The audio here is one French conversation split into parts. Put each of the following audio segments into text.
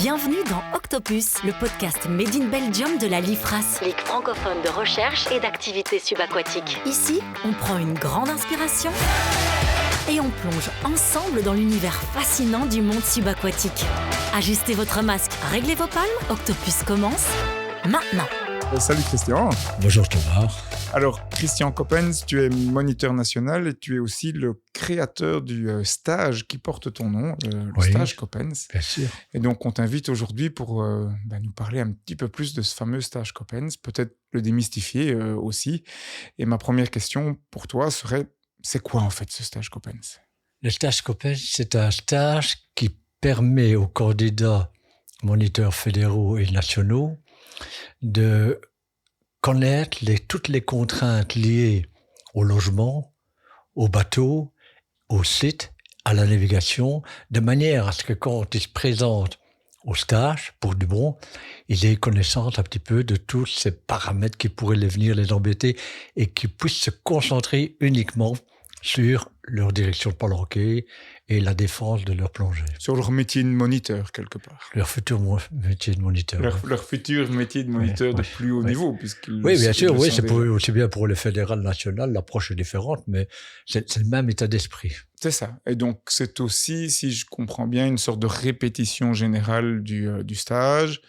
Bienvenue dans Octopus, le podcast Made in Belgium de la LIFRAS, Ligue francophone de recherche et d'activités subaquatiques. Ici, on prend une grande inspiration et on plonge ensemble dans l'univers fascinant du monde subaquatique. Ajustez votre masque, réglez vos palmes, Octopus commence maintenant. Salut Christian. Bonjour Thomas. Alors Christian Coppens, tu es moniteur national et tu es aussi le créateur du stage qui porte ton nom, le stage Coppens. Bien sûr. Et donc on t'invite aujourd'hui pour nous parler un petit peu plus de ce fameux stage Coppens, peut-être le démystifier aussi. Et ma première question pour toi serait, c'est quoi en fait ce stage Coppens ? Le stage Coppens, c'est un stage qui permet aux candidats moniteurs fédéraux et nationaux de connaître toutes les contraintes liées au logement, au bateau, au site, à la navigation, de manière à ce que quand ils se présentent au stage, pour du bon, ils aient connaissance un petit peu de tous ces paramètres qui pourraient venir les embêter et qu'ils puissent se concentrer uniquement sur leur direction de palanquet et la défense de leur plongée. Sur leur métier de moniteur, quelque part. Leur futur métier de moniteur. Leur futur métier de moniteur de plus haut niveau, puisqu'ils oui, bien sûr, oui, c'est aussi bien pour le fédéral national, l'approche est différente, mais c'est le même état d'esprit. C'est ça. Et donc, c'est aussi, si je comprends bien, une sorte de répétition générale du stage.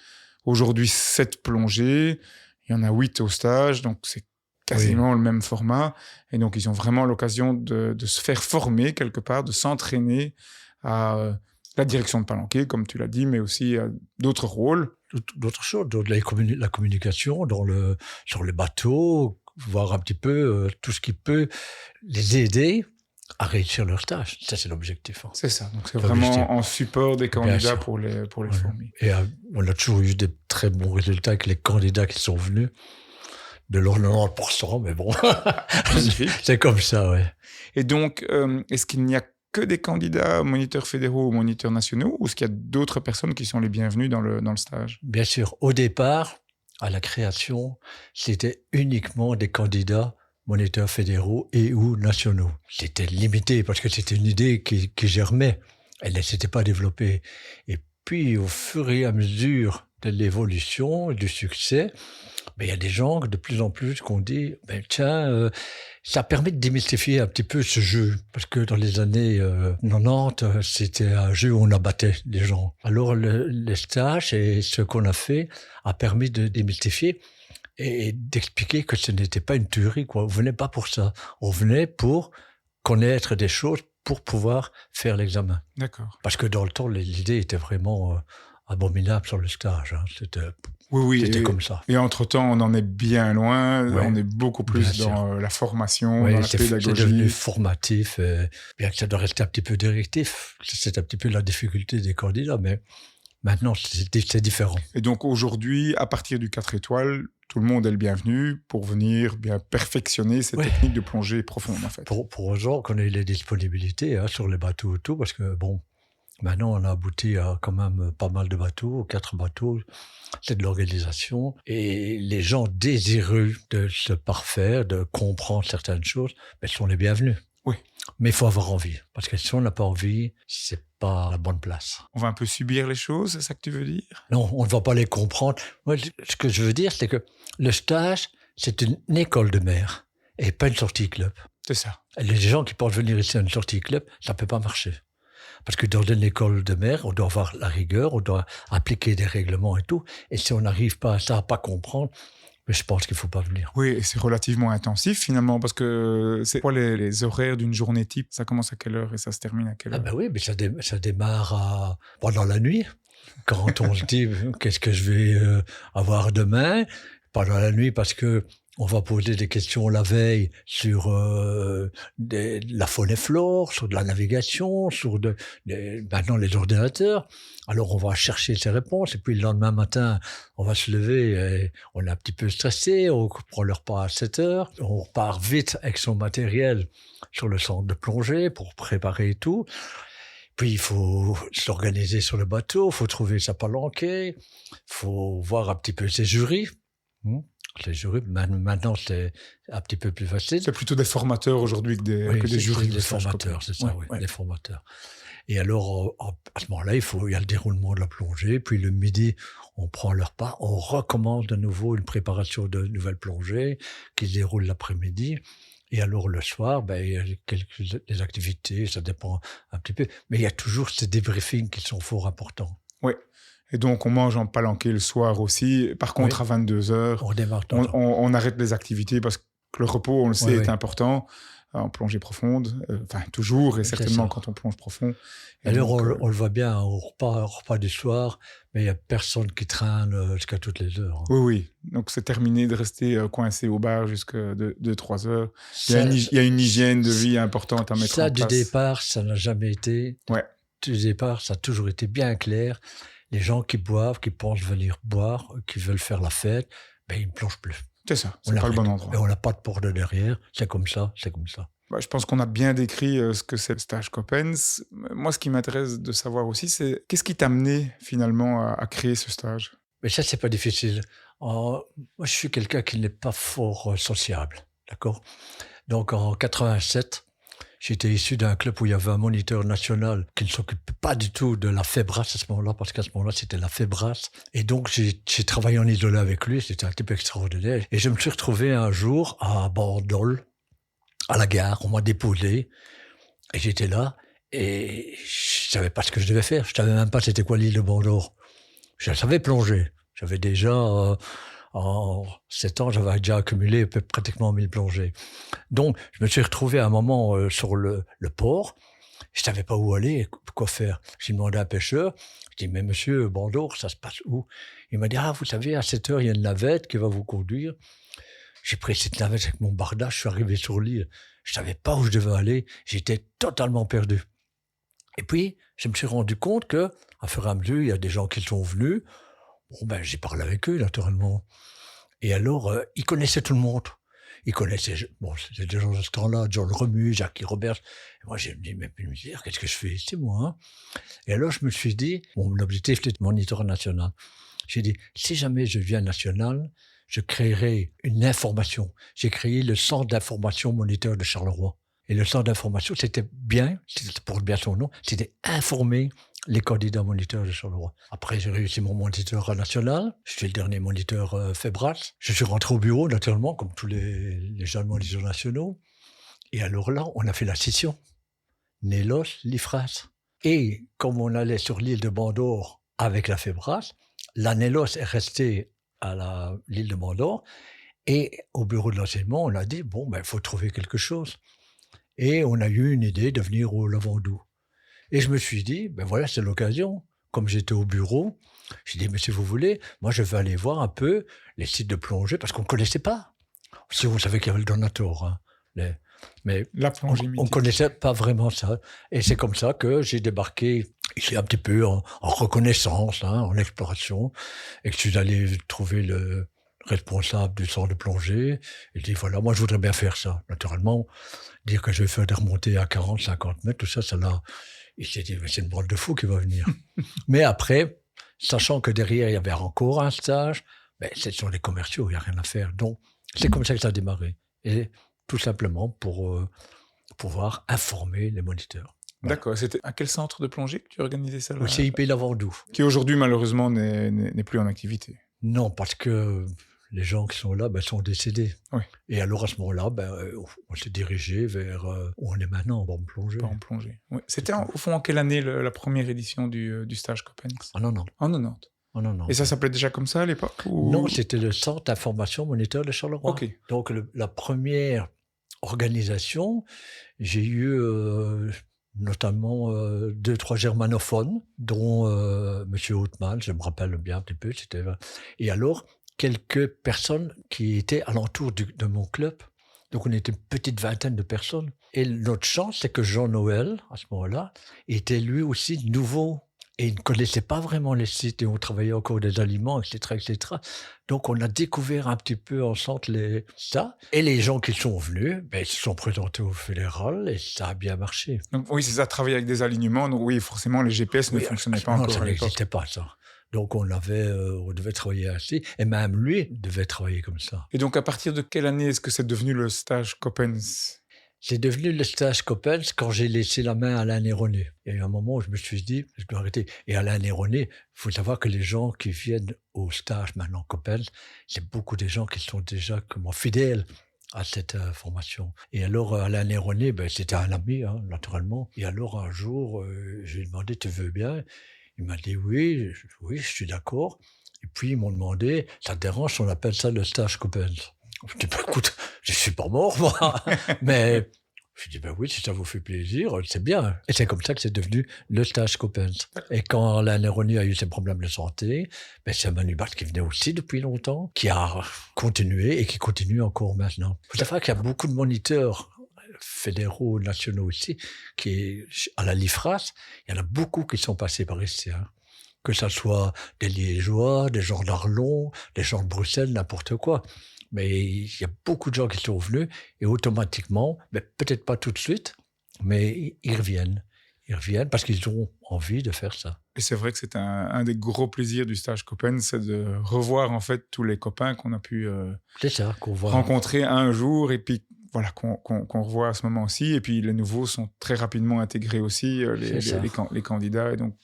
Aujourd'hui, 7 plongées. Il y en a 8 au stage, donc c'est quasiment le même format. Et donc, ils ont vraiment l'occasion de se faire former quelque part, de s'entraîner à la direction de palanquet, comme tu l'as dit, mais aussi à d'autres rôles. D'autres choses, la communication sur les bateaux, voir un petit peu tout ce qui peut les aider à réussir leur stage. Ça, c'est l'objectif. C'est ça. Donc, c'est vraiment en support des candidats pour les former. Et on a toujours eu des très bons résultats avec les candidats qui sont venus. De leur 90%, mais bon, c'est comme ça, ouais. Et donc, est-ce qu'il n'y a que des candidats moniteurs fédéraux ou moniteurs nationaux, ou est-ce qu'il y a d'autres personnes qui sont les bienvenues dans le stage ? Bien sûr, au départ, à la création, c'était uniquement des candidats moniteurs fédéraux et ou nationaux. C'était limité parce que c'était une idée qui germait, elle ne s'était pas développée. Et puis, au fur et à mesure de l'évolution et du succès, il y a des gens de plus en plus qui ont dit ça permet de démystifier un petit peu ce jeu, parce que dans les années 90, c'était un jeu où on abattait les gens. Alors le stage et ce qu'on a fait a permis de démystifier et d'expliquer que ce n'était pas une tuerie, quoi. On venait pas pour ça, on venait pour connaître des choses pour pouvoir faire l'examen. D'accord. Parce que dans le temps, l'idée était vraiment abominable sur le stage. C'était comme ça. Et entre-temps, on en est bien loin. Ouais. On est beaucoup plus dans la formation, dans la pédagogie. C'est devenu formatif. Bien que ça doit rester un petit peu directif. C'est un petit peu la difficulté des candidats, mais maintenant, c'est différent. Et donc aujourd'hui, à partir du 4 étoiles, tout le monde est le bienvenu pour venir bien perfectionner cette technique de plongée profonde, en fait. Pour aux gens qu'on ait les disponibilités sur les bateaux et tout, parce que maintenant, on a abouti à quand même pas mal de bateaux, 4 bateaux. C'est de l'organisation. Et les gens désireux de se parfaire, de comprendre certaines choses, sont les bienvenus. Oui. Mais il faut avoir envie. Parce que si on n'a pas envie, c'est pas la bonne place. On va un peu subir les choses, c'est ça que tu veux dire ? Non, on ne va pas les comprendre. Moi, ce que je veux dire, c'est que le stage, c'est une école de mer et pas une sortie club. C'est ça. Et les gens qui pensent venir ici à une sortie club, ça ne peut pas marcher. Parce que dans une école de mer, on doit avoir la rigueur, on doit appliquer des règlements et tout. Et si on n'arrive pas à ça, à pas comprendre, mais je pense qu'il ne faut pas venir. Oui, et c'est relativement intensif finalement, parce que c'est quoi les horaires d'une journée type ? Ça commence à quelle heure et ça se termine à quelle heure ? Oui, mais ça démarre pendant la nuit. Quand on se dit, qu'est-ce que je vais avoir demain ? Pendant la nuit, parce que on va poser des questions la veille sur la faune et flore, sur de la navigation, sur maintenant les ordinateurs. Alors on va chercher ces réponses et puis le lendemain matin, on va se lever et on est un petit peu stressé, on prend le repas à 7 heures, on repart vite avec son matériel sur le centre de plongée pour préparer tout. Puis il faut s'organiser sur le bateau, il faut trouver sa palanquée, il faut voir un petit peu ses jurys. Les jurys, maintenant, c'est un petit peu plus facile. C'est plutôt des formateurs aujourd'hui que des jurys. Des formateurs, c'est ça, oui, des formateurs. Et alors, à ce moment-là, il y a le déroulement de la plongée. Puis le midi, on prend le repas. On recommence de nouveau une préparation de nouvelles plongées qui se déroule l'après-midi. Et alors, le soir, il y a des activités, ça dépend un petit peu. Mais il y a toujours ces débriefings qui sont fort importants. Oui. Et donc, on mange en palanquée le soir aussi. Par contre, à 22h, on démarre on arrête les activités parce que le repos, on le sait, est important. En plongée profonde, toujours, et certainement quand on plonge profond. Et alors, on le voit bien au repas du soir, mais il n'y a personne qui traîne jusqu'à toutes les heures. Oui. Donc, c'est terminé de rester coincé au bar jusqu'à 2-3 heures. Il y a une hygiène de vie importante à mettre en place. Ça, du départ, ça n'a jamais été. Ouais. Du départ, ça a toujours été bien clair. Les gens qui boivent, qui pensent venir boire, qui veulent faire la fête, ils ne plongent plus. C'est ça, c'est pas le bon endroit. Et on n'a pas de porte de derrière, c'est comme ça. Je pense qu'on a bien décrit ce que c'est le stage Coppens. Moi, ce qui m'intéresse de savoir aussi, c'est qu'est-ce qui t'a amené finalement à créer ce stage ? Mais ça, c'est pas difficile. Moi, je suis quelqu'un qui n'est pas fort sociable, d'accord ? Donc, en 87, j'étais issu d'un club où il y avait un moniteur national qui ne s'occupait pas du tout de la FEBRAS à ce moment-là, parce qu'à ce moment-là, c'était la FEBRAS. Et donc, j'ai travaillé en isolé avec lui, c'était un type extraordinaire. Et je me suis retrouvé un jour à Bandol, à la gare, on m'a déposé, et j'étais là, et je savais pas ce que je devais faire. Je savais même pas c'était quoi l'île de Bandor. Je savais plonger. J'avais déjà... en 7 ans, j'avais déjà accumulé pratiquement 1000 plongées. Donc, je me suis retrouvé à un moment sur le port. Je savais pas où aller, quoi faire. J'ai demandé à un pêcheur. Je dis, mais monsieur Bandor, ça se passe où? Il m'a dit, vous savez, à 7 heures, il y a une navette qui va vous conduire. J'ai pris cette navette avec mon barda, je suis arrivé sur l'île. Je savais pas où je devais aller. J'étais totalement perdu. Et puis, je me suis rendu compte que, à fur et à mesure, il y a des gens qui sont venus. J'ai parlé avec eux, naturellement. Et alors, ils connaissaient tout le monde. Ils connaissaient, c'était des gens de ce temps-là, John Remus, Jackie Roberts. Et moi, j'ai dit, mais qu'est-ce que je fais ici, moi, Et alors, je me suis dit, mon objectif, c'était moniteur national. J'ai dit, si jamais je deviens national, je créerai une information. J'ai créé le centre d'information moniteur de Charleroi. Et le centre d'information, c'était pour bien son nom, c'était informer les candidats moniteurs de Charleroi. Après, j'ai réussi mon moniteur national. Je suis le dernier moniteur FEBRAS. Je suis rentré au bureau, naturellement, comme tous les jeunes moniteurs nationaux. Et alors là, on a fait la scission. Nélos, l'IFRAS. Et comme on allait sur l'île de Bandor avec la FEBRAS, la Nélos est restée à l'île de Bandor. Et au bureau de l'enseignement, on a dit, il faut trouver quelque chose. Et on a eu une idée de venir au Lavandou. Et je me suis dit, voilà, c'est l'occasion. Comme j'étais au bureau, j'ai dit, mais si vous voulez, moi je vais aller voir un peu les sites de plongée, parce qu'on ne connaissait pas. Si vous savez qu'il y avait le Donator, mais la plongée on ne connaissait pas vraiment ça. Et c'est comme ça que j'ai débarqué ici un petit peu en reconnaissance, en exploration, et que je suis allé trouver le responsable du centre de plongée. Il dit, voilà, moi je voudrais bien faire ça. Naturellement, dire que je vais faire des remontées à 40, 50 mètres, tout ça, ça l'a... Il s'est dit, c'est une bande de fou qui va venir. Mais après, sachant que derrière, il y avait encore un stage, ce sont les commerciaux, il n'y a rien à faire. Donc, c'est comme ça que ça a démarré. Et tout simplement pour pouvoir informer les moniteurs. Voilà. D'accord. C'était à quel centre de plongée que tu organisais ça? Au CIP Lavandou. Qui aujourd'hui, malheureusement, n'est plus en activité. Non, parce que les gens qui sont là sont décédés. Oui. Et alors, à ce moment-là, on s'est dirigé vers où on est maintenant, en plongée. En plongée. Oui. C'était au fond en quelle année la première édition du stage Coppens? En 90. En 90. Et ça s'appelait déjà comme ça à l'époque ou... Non, c'était le centre d'information moniteur de Charleroi. Okay. Donc, la première organisation, j'ai eu notamment 2-3 germanophones, dont M. Houtman, je me rappelle bien un petit peu. Et alors, quelques personnes qui étaient alentour de mon club. Donc, on était une petite vingtaine de personnes. Et notre chance, c'est que Jean-Noël, à ce moment-là, était lui aussi nouveau. Et il ne connaissait pas vraiment les sites et on travaillait encore des aliments, etc., etc. Donc, on a découvert un petit peu ensemble ça. Et les gens qui sont venus, ils se sont présentés au fédéral et ça a bien marché. Donc, oui, c'est ça, travailler avec des alignements. Donc, oui, forcément, les GPS ne fonctionnaient pas encore. Non, ça n'existait pas, ça. Donc, on devait travailler ainsi. Et même lui devait travailler comme ça. Et donc, à partir de quelle année est-ce que c'est devenu le stage Coppens? C'est devenu le stage Coppens quand j'ai laissé la main à Alain Néronnet. Il y a eu un moment où je me suis dit, je dois arrêter. Et Alain Néronnet, il faut savoir que les gens qui viennent au stage maintenant Coppens, c'est beaucoup des gens qui sont déjà fidèles à cette formation. Et alors, Alain Néronnet, c'était un ami, naturellement. Et alors, un jour, je lui ai demandé, tu veux bien? Il m'a dit oui, je suis d'accord. Et puis, ils m'ont demandé, ça te dérange si on appelle ça le stage Coppens? Je dis, écoute, je suis pas mort, moi. Mais je dis, oui, si ça vous fait plaisir, c'est bien. Et c'est comme ça que c'est devenu le stage Coppens. Et quand Alain Néronnet a eu ses problèmes de santé, c'est Manu Barthes qui venait aussi depuis longtemps, qui a continué et qui continue encore maintenant. Il faut savoir qu'il y a beaucoup de moniteurs fédéraux, nationaux aussi, qui à la LIFRAS, il y en a beaucoup qui sont passés par ici. Que ça soit des Liégeois, des gens d'Arlon, des gens de Bruxelles, n'importe quoi. Mais il y a beaucoup de gens qui sont venus et automatiquement, peut-être pas tout de suite, mais ils reviennent. Ils reviennent parce qu'ils ont envie de faire ça. Et c'est vrai que c'est un des gros plaisirs du stage Coppens, c'est de revoir en fait tous les copains qu'on a pu c'est ça, qu'on voit rencontrer un jour et puis voilà, qu'on revoit à ce moment aussi. Et puis les nouveaux sont très rapidement intégrés aussi, les candidats. Et donc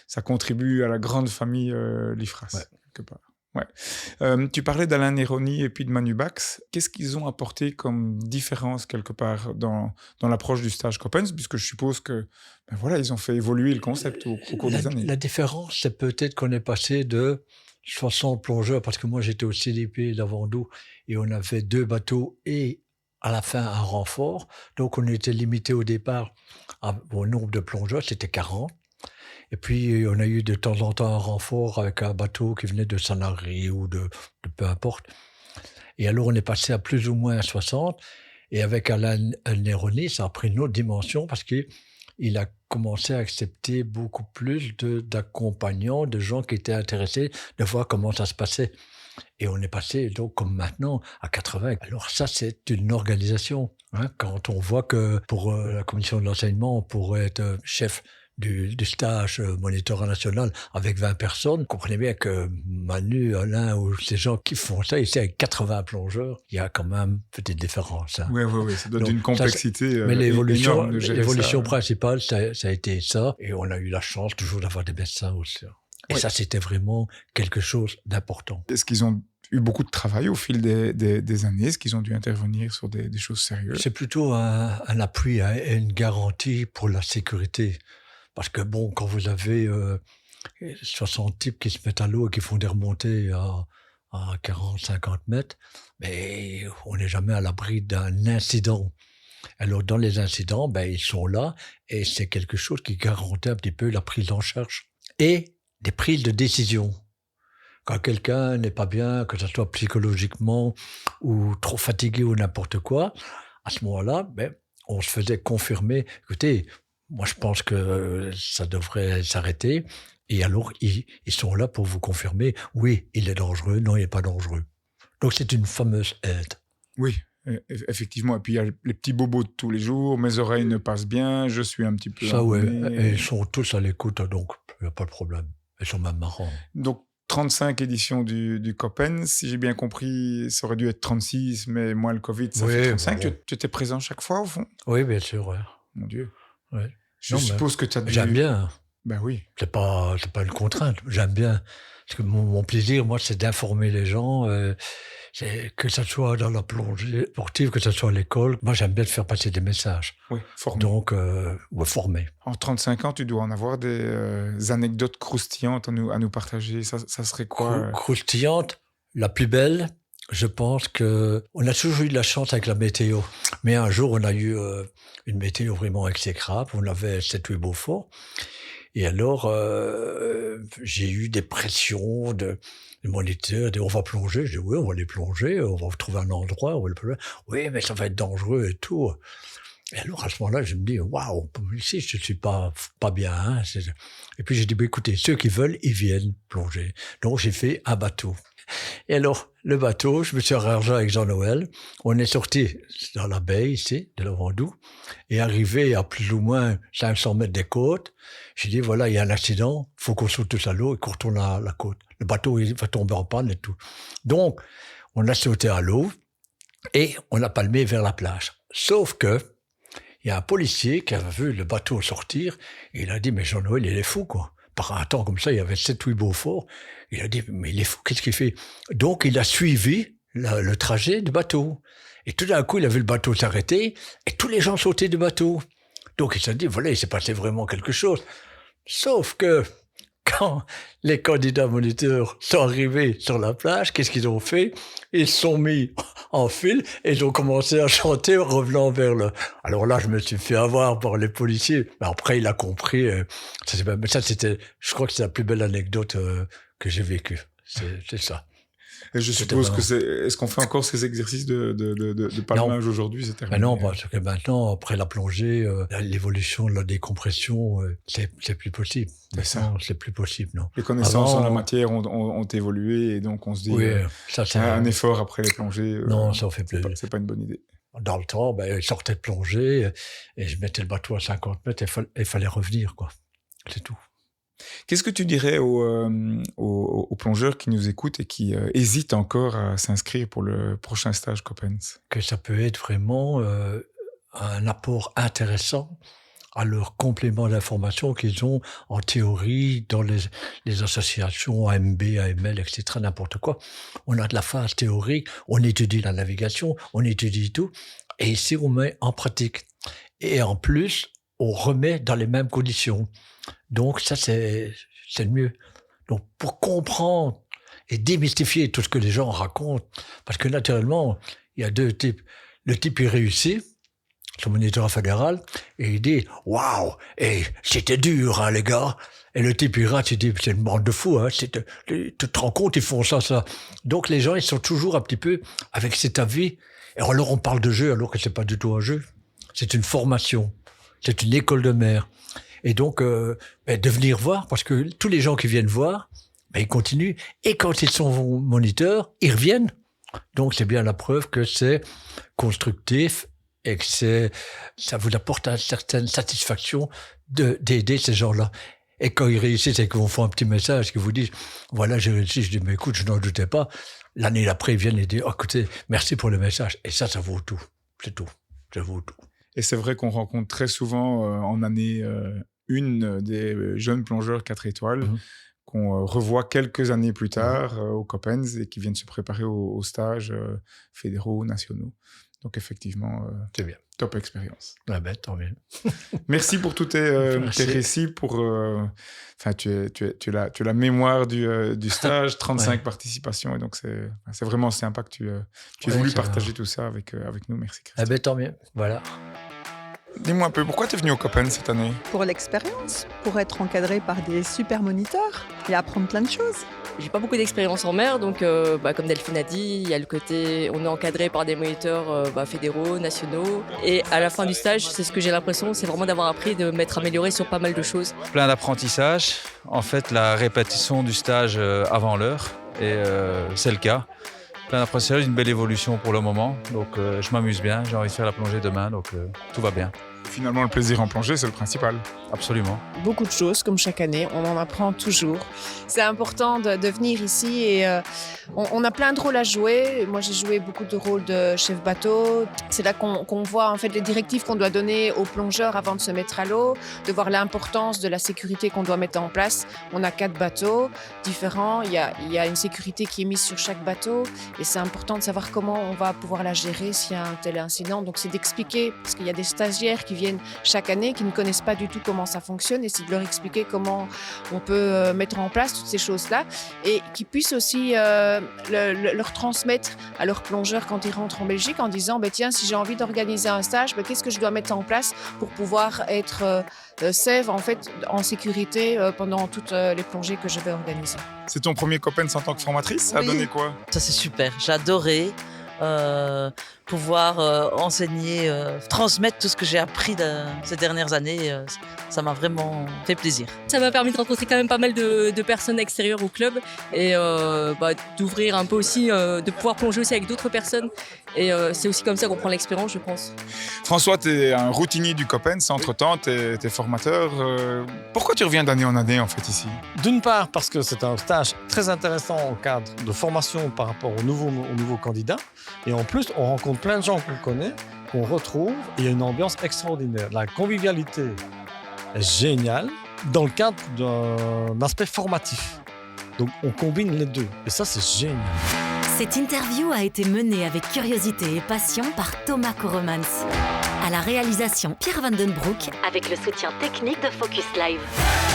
ça contribue à la grande famille LIFRAS, quelque part. Ouais. Tu parlais d'Alain Néronnet et puis de Manu Bax. Qu'est-ce qu'ils ont apporté comme différence quelque part dans l'approche du stage Coppens, puisque je suppose que ils ont fait évoluer le concept au cours des années. La différence, c'est peut-être qu'on est passé de 60 plongeurs, parce que moi j'étais au CDP d'Avandou et on avait 2 bateaux et à la fin un renfort. Donc on était limité au départ au nombre de plongeurs, c'était 40. Et puis, on a eu de temps en temps un renfort avec un bateau qui venait de Sanary ou de peu importe. Et alors, on est passé à plus ou moins 60. Et avec Alain Néronnet, ça a pris une autre dimension parce qu'il a commencé à accepter beaucoup plus d'accompagnants, de gens qui étaient intéressés de voir comment ça se passait. Et on est passé, donc, comme maintenant, à 80. Alors ça, c'est une organisation. Quand on voit que pour la commission de l'enseignement, on pourrait être chef du stage moniteur national avec 20 personnes. Vous comprenez bien que Manu, Alain ou ces gens qui font ça ici avec 80 plongeurs, il y a quand même une petite différence. Oui, ça donne une complexité mais énorme de gérer l'évolution ça. Principale, ça a été ça. Et on a eu la chance toujours d'avoir des médecins aussi. Et ça, c'était vraiment quelque chose d'important. Est-ce qu'ils ont eu beaucoup de travail au fil des années? Est-ce qu'ils ont dû intervenir sur des choses sérieuses? C'est plutôt un appui et une garantie pour la sécurité. Parce que quand vous avez 60 types qui se mettent à l'eau et qui font des remontées à 40-50 mètres, mais on n'est jamais à l'abri d'un incident. Alors, dans les incidents, ils sont là et c'est quelque chose qui garantit un petit peu la prise en charge. Et des prises de décision. Quand quelqu'un n'est pas bien, que ce soit psychologiquement ou trop fatigué ou n'importe quoi, à ce moment-là, on se faisait confirmer, écoutez, moi, je pense que ça devrait s'arrêter. Et alors, ils sont là pour vous confirmer, oui, il est dangereux, non, il n'est pas dangereux. Donc, c'est une fameuse aide. Oui, effectivement. Et puis, il y a les petits bobos de tous les jours, mes oreilles ne passent bien, je suis un petit peu... Ça, oui. Et ils sont tous à l'écoute, donc il n'y a pas de problème. Ils sont même marrants. Donc, 35 éditions du Coppens, si j'ai bien compris, ça aurait dû être 36, mais moi, le Covid, ça fait 35. Tu étais présent chaque fois, au fond? Oui, bien sûr, oui. Mon Dieu. Ouais. Je suppose que tu as dû... J'aime bien. Ben oui. C'est pas une contrainte. J'aime bien. Parce que mon plaisir, moi, c'est d'informer les gens. Que ça soit dans la plongée sportive, que ça soit à l'école. Moi, j'aime bien faire passer des messages. Oui, former. Donc, former. En 35 ans, tu dois en avoir des anecdotes croustillantes à nous partager. Ça serait quoi Croustillante, la plus belle. Je pense on a toujours eu de la chance avec la météo. Mais un jour, on a eu une météo vraiment exécrable. On avait 7-8 Beaufort. Et alors, j'ai eu des pressions de moniteurs. On va plonger. Je dis, oui, on va aller plonger. On va trouver un endroit. On va le plonger. Oui, mais ça va être dangereux et tout. Et alors, à ce moment-là, je me dis, waouh, ici, je ne suis pas bien. Et puis, j'ai dit, écoutez, ceux qui veulent, ils viennent plonger. Donc, j'ai fait un bateau. Et alors, le bateau, je me suis arrangé avec Jean-Noël. On est sorti dans la baie ici, de Lavandou, et arrivé à plus ou moins 500 mètres des côtes. J'ai dit, voilà, il y a un accident, il faut qu'on saute tous à l'eau et qu'on retourne à la côte. Le bateau, il va tomber en panne et tout. Donc, on a sauté à l'eau et on a palmé vers la plage. Sauf que il y a un policier qui avait vu le bateau sortir, et il a dit, mais Jean-Noël, il est fou, quoi. Par un temps comme ça, il y avait 7-8 Beaufort. Il a dit, mais il est fou, qu'est-ce qu'il fait? Donc, il a suivi le trajet du bateau. Et tout d'un coup, il a vu le bateau s'arrêter, et tous les gens sautaient du bateau. Donc, il s'est dit, voilà, il s'est passé vraiment quelque chose. Sauf que, quand les candidats moniteurs sont arrivés sur la plage, qu'est-ce qu'ils ont fait? Ils se sont mis en file et ils ont commencé à chanter en revenant vers le... Alors là, je me suis fait avoir par les policiers. Mais après, il a compris. Ça, c'était... Je crois que c'est la plus belle anecdote que j'ai vécue. C'est ça. Et je suppose que est-ce qu'on fait encore ces exercices de palmage aujourd'hui? C'est terminé. Non, parce que maintenant, après la plongée, l'évolution de la décompression, c'est plus possible. C'est plus possible, non. Les connaissances en la matière ont évolué et donc on se dit ça, c'est un effort après les plongées. Non, ça en fait plus. C'est pas une bonne idée. Dans le temps, je sortais de plongée et je mettais le bateau à 50 mètres et il fallait revenir, quoi. C'est tout. Qu'est-ce que tu dirais aux plongeurs qui nous écoutent et qui hésitent encore à s'inscrire pour le prochain stage Coppens? Que ça peut être vraiment un apport intéressant à leur complément d'information qu'ils ont en théorie dans les associations AMB, AML, etc., n'importe quoi. On a de la phase théorique, on étudie la navigation, on étudie tout, et ici on met en pratique. Et en plus, on remet dans les mêmes conditions. Donc ça, c'est le mieux. Donc pour comprendre et démystifier tout ce que les gens racontent, parce que naturellement, il y a deux types. Le type, il réussit, son moniteur fédéral, et il dit « Waouh, et c'était dur, hein, les gars !» Et le type, il rate, il dit « C'est une bande de fous, hein, tu te rends compte, ils font ça. » Donc les gens, ils sont toujours un petit peu avec cet avis. Et alors on parle de jeu, alors que c'est pas du tout un jeu. C'est une formation, c'est une école de mer. Et donc, de venir voir, parce que tous les gens qui viennent voir, ils continuent. Et quand ils sont moniteurs, ils reviennent. Donc, c'est bien la preuve que c'est constructif et que ça vous apporte une certaine satisfaction d'aider ces gens-là. Et quand ils réussissent et qu'ils vous font un petit message, qu'ils vous disent, voilà, j'ai réussi, je dis, mais écoute, je n'en doutais pas. L'année d'après, ils viennent et disent, oh, écoutez, merci pour le message. Et ça vaut tout. C'est tout. Ça vaut tout. Et c'est vrai qu'on rencontre très souvent en année une des jeunes plongeurs 4 étoiles qu'on revoit quelques années plus tard au Coppens et qui viennent se préparer aux stages fédéraux, nationaux. Donc effectivement, c'est bien. Top expérience. Ah ben, tant mieux. Merci pour tous tes récits. Tu as la mémoire du stage, 35 participations. Et donc, c'est vraiment sympa que tu aies voulu partager tout ça avec nous. Merci, Christophe. Ah ben, tant mieux. Voilà. Dis-moi un peu, pourquoi tu es venu au Coppens cette année? Pour l'expérience, pour être encadré par des super moniteurs et apprendre plein de choses. J'ai pas beaucoup d'expérience en mer, donc comme Delphine a dit, il y a le côté, on est encadré par des moniteurs fédéraux, nationaux. Et à la fin du stage, c'est ce que j'ai l'impression, c'est vraiment d'avoir appris, de m'être amélioré sur pas mal de choses. Plein d'apprentissage, en fait la répétition du stage avant l'heure, et c'est le cas. Plein d'apprentissage, une belle évolution pour le moment, donc je m'amuse bien, j'ai envie de faire la plongée demain, donc tout va bien. Finalement, le plaisir en plongée, c'est le principal. Absolument. Beaucoup de choses, comme chaque année, on en apprend toujours. C'est important de venir ici et on a plein de rôles à jouer. Moi, j'ai joué beaucoup de rôles de chef bateau. C'est là qu'on voit en fait les directives qu'on doit donner aux plongeurs avant de se mettre à l'eau, de voir l'importance de la sécurité qu'on doit mettre en place. On a 4 bateaux différents. Il y a une sécurité qui est mise sur chaque bateau et c'est important de savoir comment on va pouvoir la gérer s'il y a un tel incident. Donc, c'est d'expliquer, parce qu'il y a des stagiaires qui viennent chaque année, qui ne connaissent pas du tout comment ça fonctionne, et c'est de leur expliquer comment on peut mettre en place toutes ces choses-là et qui puissent aussi leur transmettre à leurs plongeurs quand ils rentrent en Belgique en disant tiens, si j'ai envie d'organiser un stage, qu'est-ce que je dois mettre en place pour pouvoir être safe, en fait, en sécurité pendant toutes les plongées que je vais organiser. C'est ton premier Coppens en tant que formatrice, ça a donné quoi? Ça c'est super, j'ai adoré pouvoir enseigner, transmettre tout ce que j'ai appris ces dernières années. Ça m'a vraiment fait plaisir. Ça m'a permis de rencontrer quand même pas mal de personnes extérieures au club et d'ouvrir un peu aussi, de pouvoir plonger aussi avec d'autres personnes. Et c'est aussi comme ça qu'on prend l'expérience, je pense. François, tu es un routinier du Coppens, entre-temps, tu es formateur. Pourquoi tu reviens d'année en année, en fait, ici? D'une part, parce que c'est un stage très intéressant en cadre de formation par rapport aux nouveaux candidats. Et en plus, on rencontre plein de gens qu'on connaît qu'on retrouve. Il y a une ambiance extraordinaire. La convivialité est géniale dans le cadre d'un aspect formatif. Donc on combine les deux. Et ça, c'est génial. Cette interview a été menée avec curiosité et passion par Thomas Koremans. À la réalisation, Pierre Vandenbroek, avec le soutien technique de Focus Live.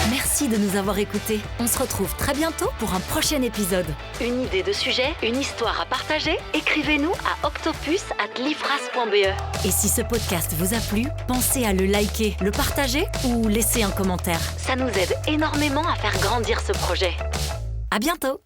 Merci de nous avoir écoutés. On se retrouve très bientôt pour un prochain épisode. Une idée de sujet, une histoire à partager? Écrivez-nous à octopus@lifras.be. Et si ce podcast vous a plu, pensez à le liker, le partager ou laisser un commentaire. Ça nous aide énormément à faire grandir ce projet. À bientôt!